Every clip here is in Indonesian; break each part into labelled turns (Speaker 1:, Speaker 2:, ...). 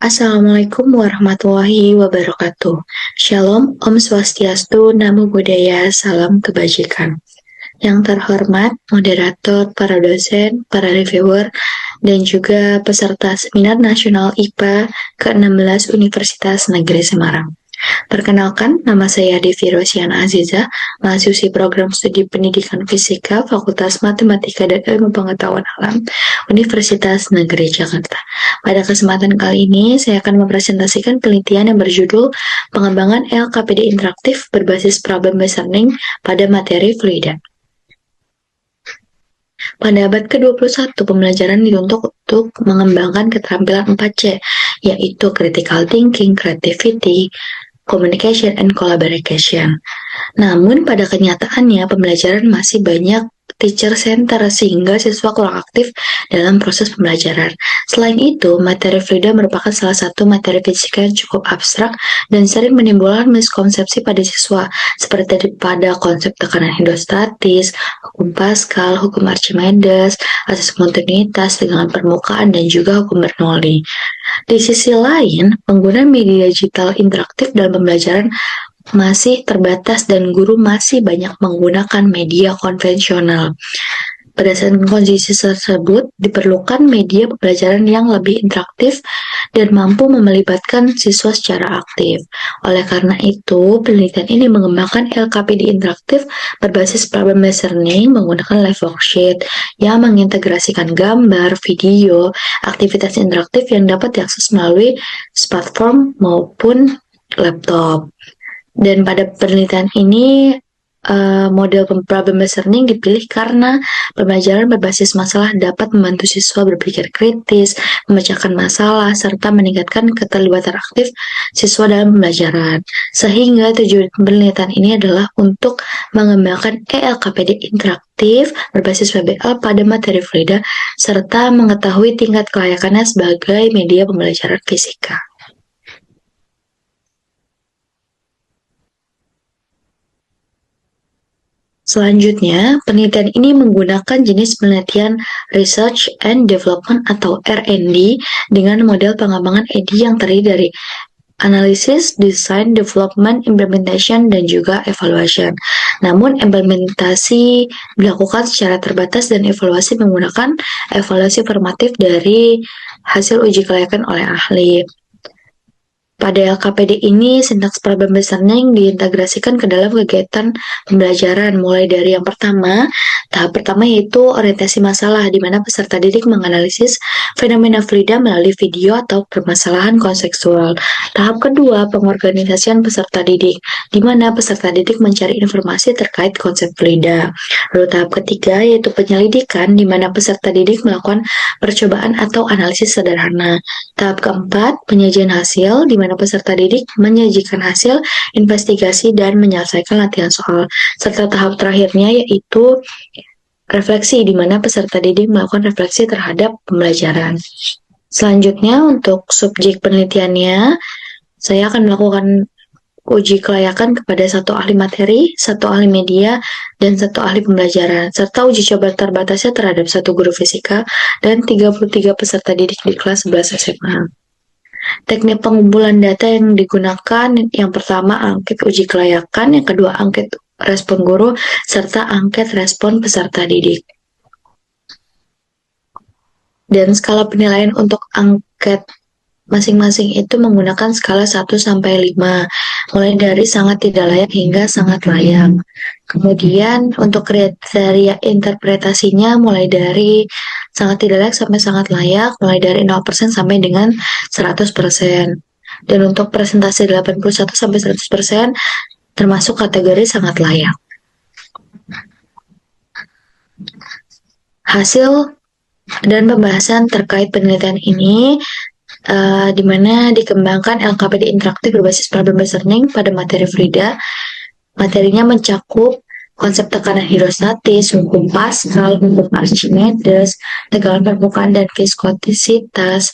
Speaker 1: Assalamualaikum warahmatullahi wabarakatuh. Shalom, Om Swastiastu, Namo Buddhaya, Salam Kebajikan. Yang terhormat, moderator, para dosen, para reviewer, dan juga peserta Seminar Nasional IPA ke-16 Universitas Negeri Semarang. Perkenalkan, nama saya Devi Rosiana Aziza, mahasiswi program studi pendidikan fisika Fakultas Matematika dan Ilmu Pengetahuan Alam Universitas Negeri Jakarta. Pada kesempatan kali ini, saya akan mempresentasikan penelitian yang berjudul Pengembangan LKPD Interaktif berbasis Problem-Based Learning pada materi fluida. Pada abad ke-21, pembelajaran dituntut untuk mengembangkan keterampilan 4C, yaitu critical thinking, creativity, communication, and collaboration. Namun, pada kenyataannya, pembelajaran masih banyak teacher center sehingga siswa kurang aktif dalam proses pembelajaran. Selain itu, materi fluida merupakan salah satu materi fisika yang cukup abstrak dan sering menimbulkan miskonsepsi pada siswa, seperti pada konsep tekanan hidrostatis, hukum Pascal, hukum Archimedes, asas kontinuitas, tegangan permukaan, dan juga hukum Bernoulli. Di sisi lain, penggunaan media digital interaktif dalam pembelajaran masih terbatas dan guru masih banyak menggunakan media konvensional. Berdasarkan kondisi tersebut, diperlukan media pembelajaran yang lebih interaktif dan mampu melibatkan siswa secara aktif. Oleh karena itu, penelitian ini mengembangkan LKPD interaktif berbasis problem-based learning menggunakan live worksheet yang mengintegrasikan gambar, video, aktivitas interaktif yang dapat diakses melalui smartphone maupun laptop. Dan pada penelitian ini, model problem-based learning dipilih karena pembelajaran berbasis masalah dapat membantu siswa berpikir kritis, memecahkan masalah, serta meningkatkan keterlibatan aktif siswa dalam pembelajaran. Sehingga tujuan penelitian ini adalah untuk mengembangkan ELKPD interaktif berbasis WBL pada materi fluida, serta mengetahui tingkat kelayakannya sebagai media pembelajaran fisika. Selanjutnya, penelitian ini menggunakan jenis penelitian Research and Development atau R&D dengan model pengembangan ED yang terdiri dari Analysis, Design, Development, Implementation, dan juga Evaluation. Namun, implementasi dilakukan secara terbatas dan evaluasi menggunakan evaluasi formatif dari hasil uji kelayakan oleh ahli. Pada LKPD ini, sintaks problem-based learning diintegrasikan ke dalam kegiatan pembelajaran, mulai dari yang pertama, tahap pertama yaitu orientasi masalah, di mana peserta didik menganalisis fenomena fluida melalui video atau permasalahan konseptual. Tahap kedua, pengorganisasian peserta didik, di mana peserta didik mencari informasi terkait konsep fluida. Lalu tahap ketiga yaitu penyelidikan, di mana peserta didik melakukan percobaan atau analisis sederhana. Tahap keempat, penyajian hasil, di mana peserta didik menyajikan hasil investigasi dan menyelesaikan latihan soal. Serta tahap terakhirnya yaitu refleksi, di mana peserta didik melakukan refleksi terhadap pembelajaran. Selanjutnya, untuk subjek penelitiannya, saya akan melakukan uji kelayakan kepada satu ahli materi, satu ahli media, dan satu ahli pembelajaran, serta uji coba terbatasnya terhadap satu guru fisika dan 33 peserta didik di kelas 11 SMA. Teknik pengumpulan data yang digunakan, yang pertama angket uji kelayakan, yang kedua angket respon guru, serta angket respon peserta didik. Dan skala penilaian untuk angket masing-masing itu menggunakan skala 1-5, mulai dari sangat tidak layak hingga sangat layak. Kemudian untuk kriteria interpretasinya mulai dari sangat tidak layak sampai sangat layak, mulai dari 0% sampai dengan 100%. Dan untuk presentasi 81-100% termasuk kategori sangat layak. Hasil dan pembahasan terkait penelitian ini di mana dikembangkan LKPD interaktif berbasis problem-based learning pada materi fluida. Materinya mencakup konsep tekanan hidrostatis, hukum Pascal, hukum Archimedes, tegangan permukaan dan viskositas,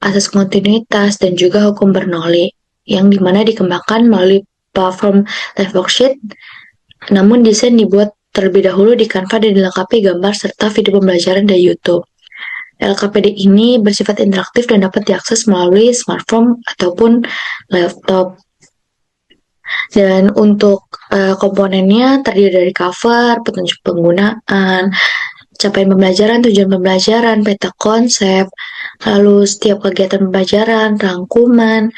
Speaker 1: asas kontinuitas, dan juga hukum Bernoulli, yang dimana dikembangkan melalui platform live worksheet, namun desain dibuat terlebih dahulu di Canva dan dilengkapi gambar serta video pembelajaran dari YouTube. LKPD ini bersifat interaktif dan dapat diakses melalui smartphone ataupun laptop. Dan untuk komponennya terdiri dari cover, petunjuk penggunaan, capaian pembelajaran, tujuan pembelajaran, peta konsep, lalu setiap kegiatan pembelajaran, rangkuman,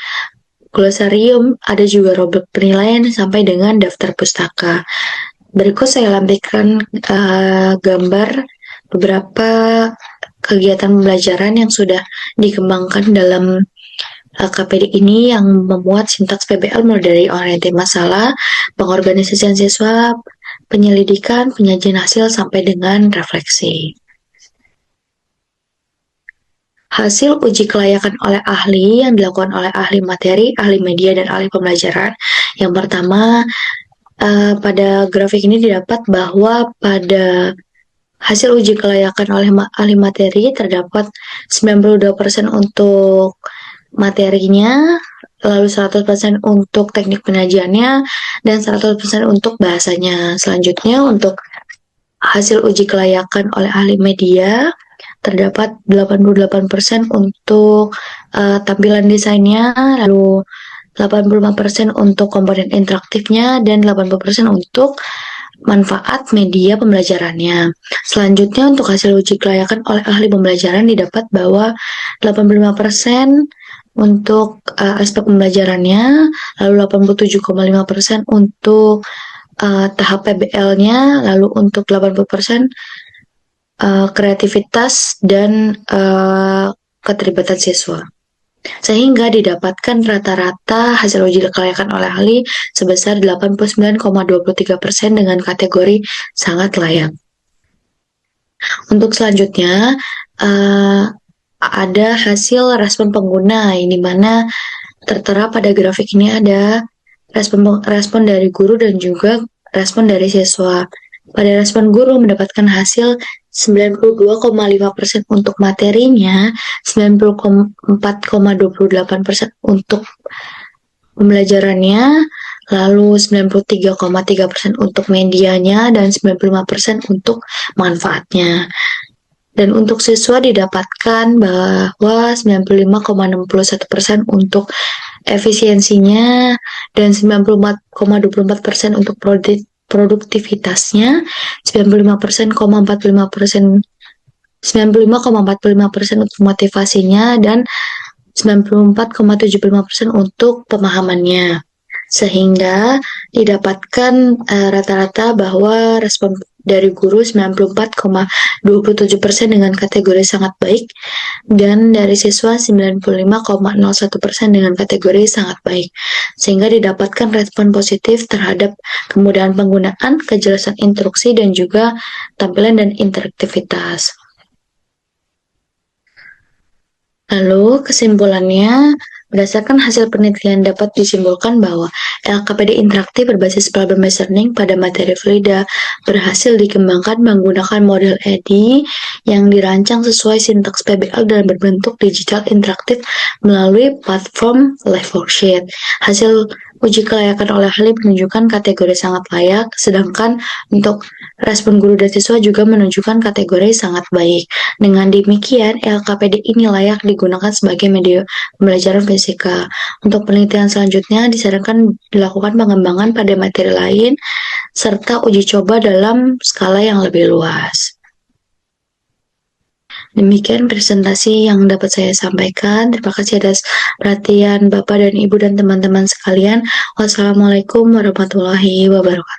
Speaker 1: glosarium, ada juga robot penilaian sampai dengan daftar pustaka. Berikut saya lampirkan gambar beberapa kegiatan pembelajaran yang sudah dikembangkan dalam KPD ini yang memuat sintaks PBL mulai dari orientasi masalah, pengorganisasian siswa, penyelidikan, penyajian hasil, sampai dengan refleksi. Hasil uji kelayakan oleh ahli yang dilakukan oleh ahli materi, ahli media, dan ahli pembelajaran. Yang pertama, pada grafik ini didapat bahwa pada hasil uji kelayakan oleh ahli materi terdapat 92% untuk materinya, lalu 100% untuk teknik penyajiannya, dan 100% untuk bahasanya. Selanjutnya, untuk hasil uji kelayakan oleh ahli media, terdapat 88% untuk tampilan desainnya, lalu 85% untuk komponen interaktifnya, dan 80% untuk manfaat media pembelajarannya. Selanjutnya, untuk hasil uji kelayakan oleh ahli pembelajaran didapat bahwa 85% untuk aspek pembelajarannya, lalu 87,5% untuk tahap PBL-nya, lalu untuk 80% kreativitas dan keterlibatan siswa. Sehingga didapatkan rata-rata hasil uji kelayakan oleh ahli sebesar 89,23% dengan kategori sangat layak. Untuk selanjutnya, ada hasil respon pengguna, yang dimana tertera pada grafik ini ada respon dari guru dan juga respon dari siswa. Pada respon guru mendapatkan hasil 92,5% untuk materinya, 94,28% untuk pembelajarannya, lalu 93,3% untuk medianya, dan 95% untuk manfaatnya. Dan untuk siswa didapatkan bahwa 95,61% untuk efisiensinya, dan 94,24% untuk produktivitasnya, 95,45% untuk motivasinya, dan 94,75% untuk pemahamannya. Sehingga didapatkan rata-rata bahwa respon dari guru 94,27% dengan kategori sangat baik, dan dari siswa 95,01% dengan kategori sangat baik. Sehingga didapatkan respon positif terhadap kemudahan penggunaan, kejelasan instruksi, dan juga tampilan dan interaktivitas. Lalu kesimpulannya, berdasarkan hasil penelitian dapat disimpulkan bahwa LKPD interaktif berbasis problem-based learning pada materi FLIDA berhasil dikembangkan menggunakan model EDI yang dirancang sesuai sintaks PBL dan berbentuk digital interaktif melalui platform Live Worksheet. Hasil uji kelayakan oleh ahli menunjukkan kategori sangat layak, sedangkan untuk respon guru dan siswa juga menunjukkan kategori sangat baik. Dengan demikian, LKPD ini layak digunakan sebagai media pembelajaran fisika. Untuk penelitian selanjutnya, disarankan dilakukan pengembangan pada materi lain, serta uji coba dalam skala yang lebih luas. Demikian presentasi yang dapat saya sampaikan. Terima kasih atas perhatian Bapak dan Ibu dan teman-teman sekalian. Wassalamualaikum warahmatullahi wabarakatuh.